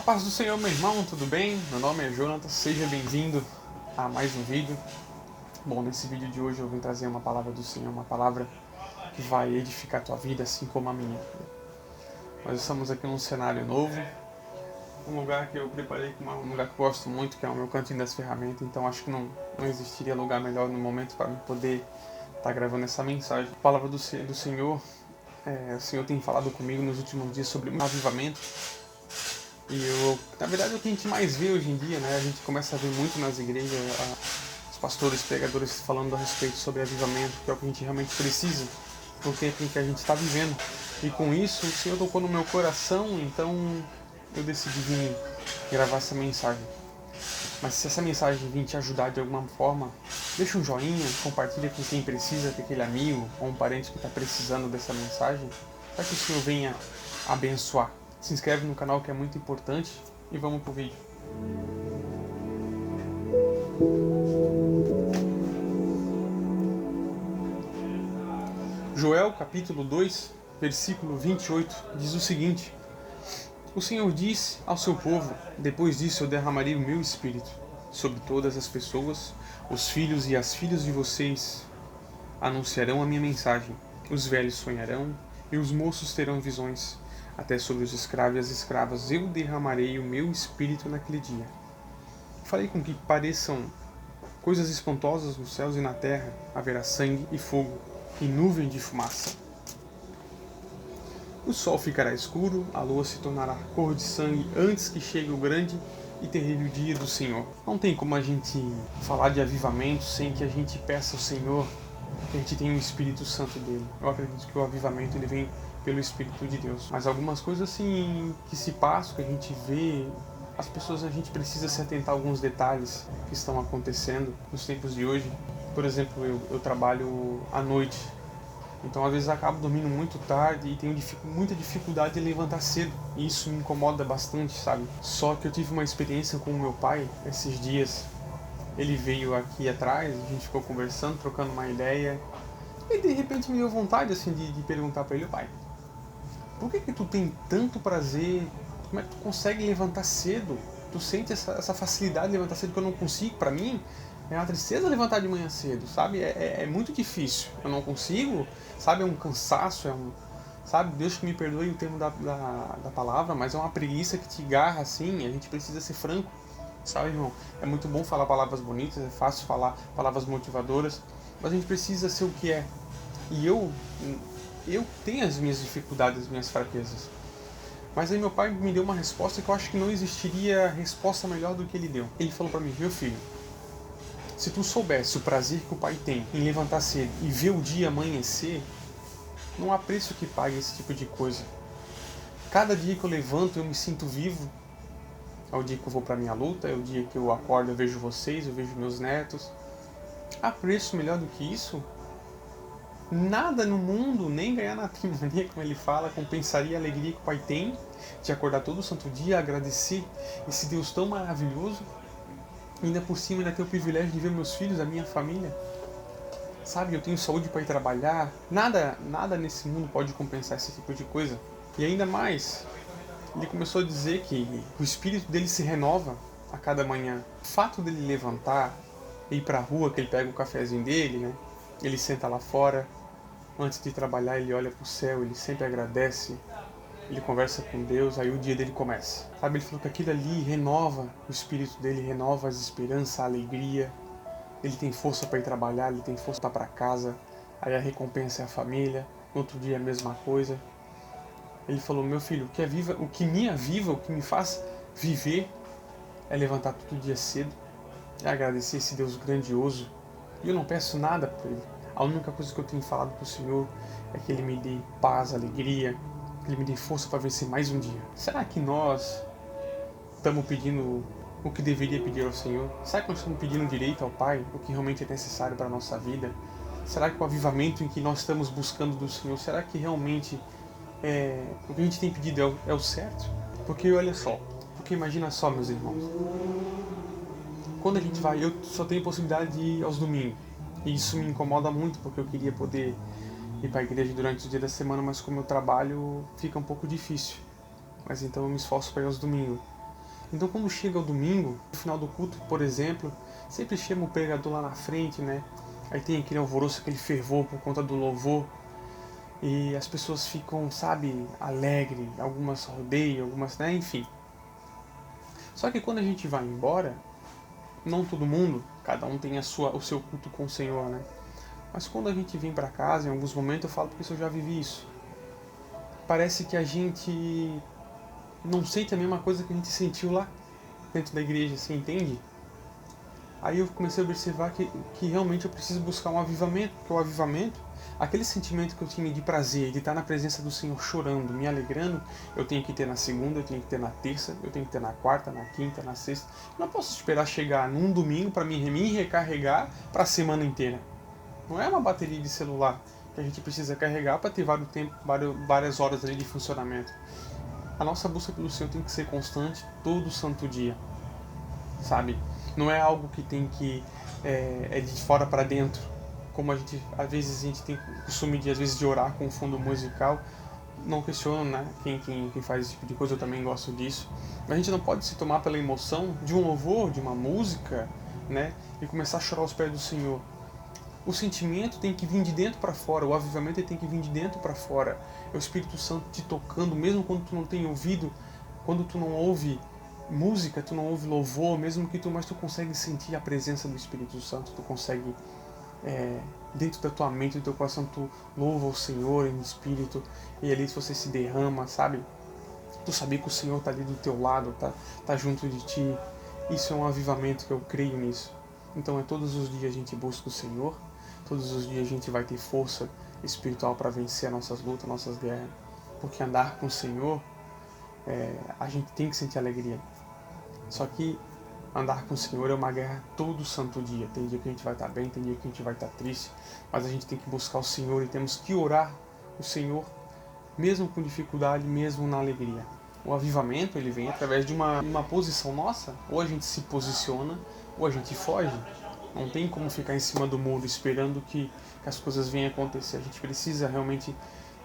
Paz do Senhor, meu irmão, tudo bem? Meu nome é Jonathan, seja bem-vindo a mais um vídeo. Bom, nesse vídeo de hoje eu vim trazer uma palavra do Senhor, uma palavra que vai edificar a tua vida, assim como a minha. Nós estamos aqui num cenário novo, um lugar que eu preparei, um lugar que eu gosto muito, que é o meu cantinho das ferramentas, então acho que não existiria lugar melhor no momento para poder estar gravando essa mensagem. A palavra do Senhor, o Senhor tem falado comigo nos últimos dias sobre um avivamento. E na verdade, é o que a gente mais vê hoje em dia, né? A gente começa a ver muito nas igrejas, os pastores, pregadores falando a respeito sobre avivamento, que é o que a gente realmente precisa, no tempo em que a gente está vivendo. E com isso, o Senhor tocou no meu coração, então eu decidi vir gravar essa mensagem. Mas se essa mensagem vir te ajudar de alguma forma, deixa um joinha, compartilha com quem precisa, com aquele amigo ou um parente que está precisando dessa mensagem, para que o Senhor venha abençoar. Se inscreve no canal, que é muito importante, e vamos pro vídeo. Joel capítulo 2, versículo 28, diz o seguinte: O Senhor disse ao seu povo: Depois disso eu derramarei o meu espírito sobre todas as pessoas, os filhos e as filhas de vocês anunciarão a minha mensagem, os velhos sonharão e os moços terão visões. Até sobre os escravos e as escravas eu derramarei o meu espírito naquele dia. Falei com que pareçam coisas espantosas nos céus e na terra, haverá sangue e fogo, e nuvem de fumaça. O sol ficará escuro, a lua se tornará cor de sangue antes que chegue o grande e terrível dia do Senhor. Não tem como a gente falar de avivamento sem que a gente peça ao Senhor que a gente tenha o Espírito Santo dele. Eu acredito que o avivamento ele vem pelo Espírito de Deus. Mas algumas coisas assim que se passam, que a gente vê, as pessoas, a gente precisa se atentar a alguns detalhes que estão acontecendo nos tempos de hoje. Por exemplo, eu trabalho à noite, então às vezes eu acabo dormindo muito tarde e tenho muita dificuldade de levantar cedo. E isso me incomoda bastante, sabe? Só que eu tive uma experiência com o meu pai esses dias. Ele veio aqui atrás, a gente ficou conversando, trocando uma ideia. E de repente me deu vontade assim de perguntar para ele: pai, por que tu tem tanto prazer? Como é que tu consegue levantar cedo? Tu sente essa facilidade de levantar cedo que eu não consigo? Para mim é uma tristeza levantar de manhã cedo, sabe? É muito difícil. Eu não consigo, sabe? É um cansaço, sabe? Deus que me perdoe o termo da palavra, mas é uma preguiça que te garra assim. A gente precisa ser franco, sabe, irmão? É muito bom falar palavras bonitas, é fácil falar palavras motivadoras, mas a gente precisa ser o que é. E eu tenho as minhas dificuldades, as minhas fraquezas. Mas aí meu pai me deu uma resposta que eu acho que não existiria resposta melhor do que ele deu. Ele falou para mim: meu filho, se tu soubesse o prazer que o pai tem em levantar cedo e ver o dia amanhecer, não há preço que pague esse tipo de coisa. Cada dia que eu levanto eu me sinto vivo. É o dia que eu vou para minha luta, é o dia que eu acordo, eu vejo vocês, eu vejo meus netos. Há preço melhor do que isso? Nada no mundo, nem ganhar na Trimania, como ele fala, compensaria a alegria que o pai tem de acordar todo santo dia, agradecer esse Deus tão maravilhoso, e ainda por cima ainda ter o privilégio de ver meus filhos, a minha família. Sabe, eu tenho saúde para ir trabalhar. Nada nesse mundo pode compensar esse tipo de coisa. E ainda mais, ele começou a dizer que o espírito dele se renova a cada manhã. O fato dele levantar, ir pra rua, que ele pega o cafezinho dele, né? Ele senta lá fora, antes de trabalhar ele olha pro céu, ele sempre agradece, ele conversa com Deus, aí o dia dele começa. Sabe, ele falou que aquilo ali renova o espírito dele, renova as esperanças, a alegria. Ele tem força para ir trabalhar, ele tem força para ir para casa, aí a recompensa é a família, no outro dia é a mesma coisa. Ele falou: meu filho, o que me aviva, o que me faz viver é levantar todo dia cedo, é agradecer esse Deus grandioso. E eu não peço nada por ele. A única coisa que eu tenho falado para o Senhor é que Ele me dê paz, alegria, que Ele me dê força para vencer mais um dia. Será que nós estamos pedindo o que deveria pedir ao Senhor? Será que nós estamos pedindo direito ao Pai, o que realmente é necessário para a nossa vida? Será que o avivamento em que nós estamos buscando do Senhor, será que realmente o que a gente tem pedido é o certo? Porque olha só, imagina só, meus irmãos, quando a gente vai, eu só tenho possibilidade de ir aos domingos, e isso me incomoda muito, porque eu queria poder ir para a igreja durante o dia da semana, mas como eu trabalho fica um pouco difícil, mas então eu me esforço para ir aos domingos. Então quando chega o domingo, no final do culto, por exemplo, sempre chama o pregador lá na frente, né? Aí tem aquele alvoroço, aquele fervor por conta do louvor. E as pessoas ficam, sabe, alegres, algumas rodeiam, algumas, né, enfim. Só que quando a gente vai embora, não todo mundo, cada um tem o seu culto com o Senhor, né? Mas quando a gente vem para casa, em alguns momentos eu falo porque eu já vivi isso. Parece que a gente não sente a mesma coisa que a gente sentiu lá dentro da igreja, você entende? Aí eu comecei a observar que realmente eu preciso buscar um avivamento, porque o avivamento, aquele sentimento que eu tinha de prazer, de estar na presença do Senhor chorando, me alegrando, eu tenho que ter na segunda, eu tenho que ter na terça, eu tenho que ter na quarta, na quinta, na sexta. Eu não posso esperar chegar num domingo para me recarregar para a semana inteira. Não é uma bateria de celular que a gente precisa carregar para ter várias horas ali de funcionamento. A nossa busca pelo Senhor tem que ser constante todo santo dia, sabe? Não é algo que tem que é de fora para dentro, como às vezes a gente tem o costume de orar com fundo musical. Não questiono, né? Quem faz esse tipo de coisa, eu também gosto disso. Mas a gente não pode se tomar pela emoção de um louvor, de uma música, né? E começar a chorar aos pés do Senhor. O sentimento tem que vir de dentro para fora, o avivamento tem que vir de dentro para fora. É o Espírito Santo te tocando, mesmo quando tu não tem ouvido, quando tu não ouve música, tu não ouve louvor, mas tu consegue sentir a presença do Espírito Santo, tu consegue, dentro da tua mente, do teu coração, tu louva o Senhor em espírito, e ali você se derrama, sabe? Tu saber que o Senhor está ali do teu lado, tá junto de ti. Isso é um avivamento, que eu creio nisso. Então todos os dias a gente busca o Senhor, todos os dias a gente vai ter força espiritual para vencer as nossas lutas, nossas guerras. Porque andar com o Senhor, a gente tem que sentir alegria. Só que andar com o Senhor é uma guerra todo santo dia. Tem dia que a gente vai estar bem, tem dia que a gente vai estar triste, mas a gente tem que buscar o Senhor e temos que orar o Senhor, mesmo com dificuldade, mesmo na alegria. O avivamento, ele vem através de uma posição nossa. Ou a gente se posiciona, ou a gente foge. Não tem como ficar em cima do muro esperando que as coisas venham acontecer. A gente precisa realmente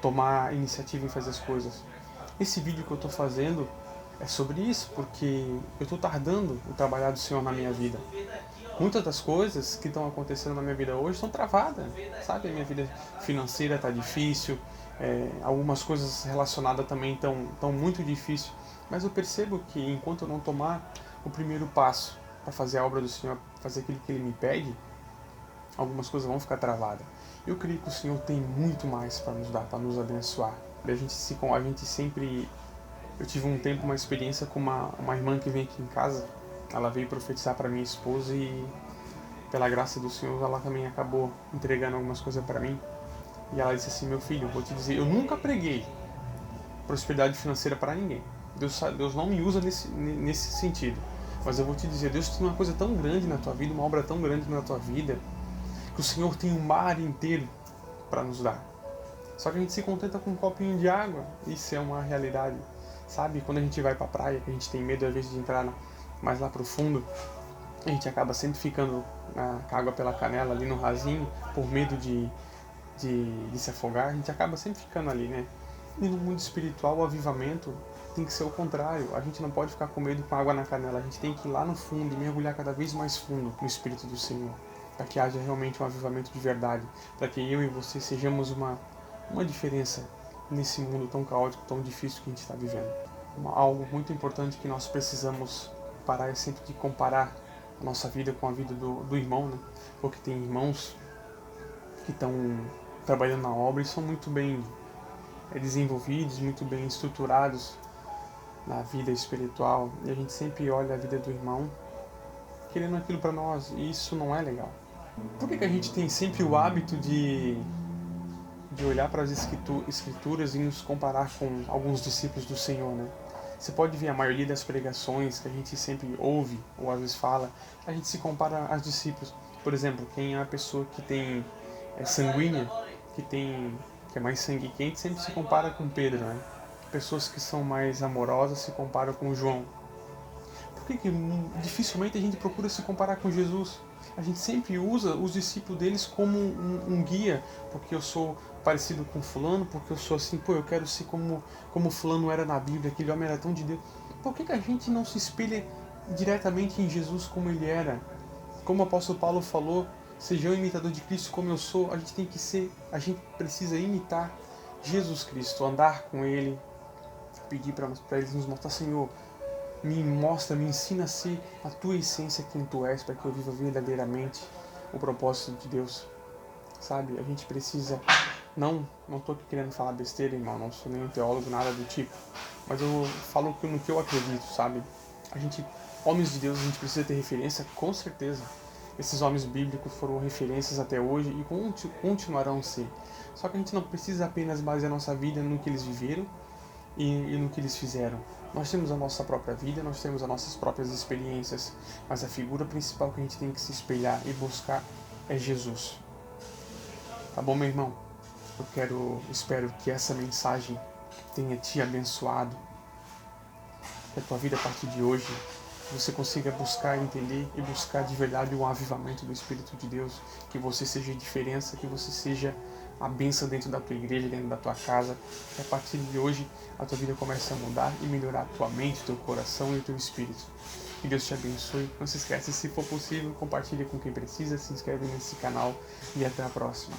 tomar iniciativa em fazer as coisas. Esse vídeo que eu estou fazendo é sobre isso, porque eu estou tardando o trabalhar do Senhor na minha vida. Muitas das coisas que estão acontecendo na minha vida hoje estão travadas, sabe? A minha vida financeira está difícil, algumas coisas relacionadas também estão muito difíceis. Mas eu percebo que enquanto eu não tomar o primeiro passo para fazer a obra do Senhor, fazer aquilo que Ele me pede, algumas coisas vão ficar travadas. Eu creio que o Senhor tem muito mais para nos dar, para nos abençoar. A gente sempre... Eu tive um tempo, uma experiência com uma irmã que vem aqui em casa. Ela veio profetizar para minha esposa e, pela graça do Senhor, ela também acabou entregando algumas coisas para mim. E ela disse assim: meu filho, vou te dizer, eu nunca preguei prosperidade financeira para ninguém. Deus não me usa nesse sentido. Mas eu vou te dizer, Deus tem uma coisa tão grande na tua vida, uma obra tão grande na tua vida, que o Senhor tem um mar inteiro para nos dar. Só que a gente se contenta com um copinho de água. Isso é uma realidade. Sabe, quando a gente vai pra praia, que a gente tem medo às vezes de entrar mais lá pro fundo, a gente acaba sempre ficando com a água pela canela ali no rasinho, por medo de se afogar, a gente acaba sempre ficando ali, né? E no mundo espiritual, o avivamento tem que ser o contrário. A gente não pode ficar com medo com água na canela, a gente tem que ir lá no fundo e mergulhar cada vez mais fundo no Espírito do Senhor, para que haja realmente um avivamento de verdade, para que eu e você sejamos uma diferença nesse mundo tão caótico, tão difícil que a gente está vivendo. Algo muito importante que nós precisamos parar é sempre de comparar a nossa vida com a vida do irmão, né? Porque tem irmãos que estão trabalhando na obra e são muito bem desenvolvidos, muito bem estruturados na vida espiritual, e a gente sempre olha a vida do irmão querendo aquilo para nós, e isso não é legal. Por que a gente tem sempre o hábito de olhar para as escrituras e nos comparar com alguns discípulos do Senhor, né? Você pode ver a maioria das pregações que a gente sempre ouve, ou às vezes fala, a gente se compara aos discípulos. Por exemplo, quem é a pessoa que tem sanguínea, que é mais sangue quente, sempre se compara com Pedro, né? Pessoas que são mais amorosas se comparam com João. Por que dificilmente a gente procura se comparar com Jesus? A gente sempre usa os discípulos deles como um guia, porque eu sou parecido com fulano, porque eu sou assim, eu quero ser como fulano era na Bíblia, aquele homem era tão de Deus. por que a gente não se espelha diretamente em Jesus como ele era? Como o apóstolo Paulo falou, seja um imitador de Cristo como eu sou, a gente precisa imitar Jesus Cristo, andar com ele, pedir para ele nos mostrar, Senhor, me ensina a ser a tua essência, quem tu és, para que eu viva verdadeiramente o propósito de Deus. Sabe, a gente precisa, não estou querendo falar besteira, irmão, não sou nenhum teólogo, nada do tipo, mas eu falo no que eu acredito, sabe? Homens de Deus, a gente precisa ter referência, com certeza. Esses homens bíblicos foram referências até hoje e continuarão a ser. Só que a gente não precisa apenas basear a nossa vida no que eles viveram e no que eles fizeram. Nós temos a nossa própria vida, nós temos as nossas próprias experiências, mas a figura principal que a gente tem que se espelhar e buscar é Jesus. Tá bom, meu irmão? Espero que essa mensagem tenha te abençoado, que a tua vida a partir de hoje você consiga buscar, entender e buscar de verdade o avivamento do Espírito de Deus, que você seja a diferença, que você seja a bênção dentro da tua igreja, dentro da tua casa, que a partir de hoje a tua vida comece a mudar e melhorar a tua mente, teu coração e o teu espírito. Que Deus te abençoe. Não se esqueça, se for possível, compartilhe com quem precisa, se inscreve nesse canal e até a próxima.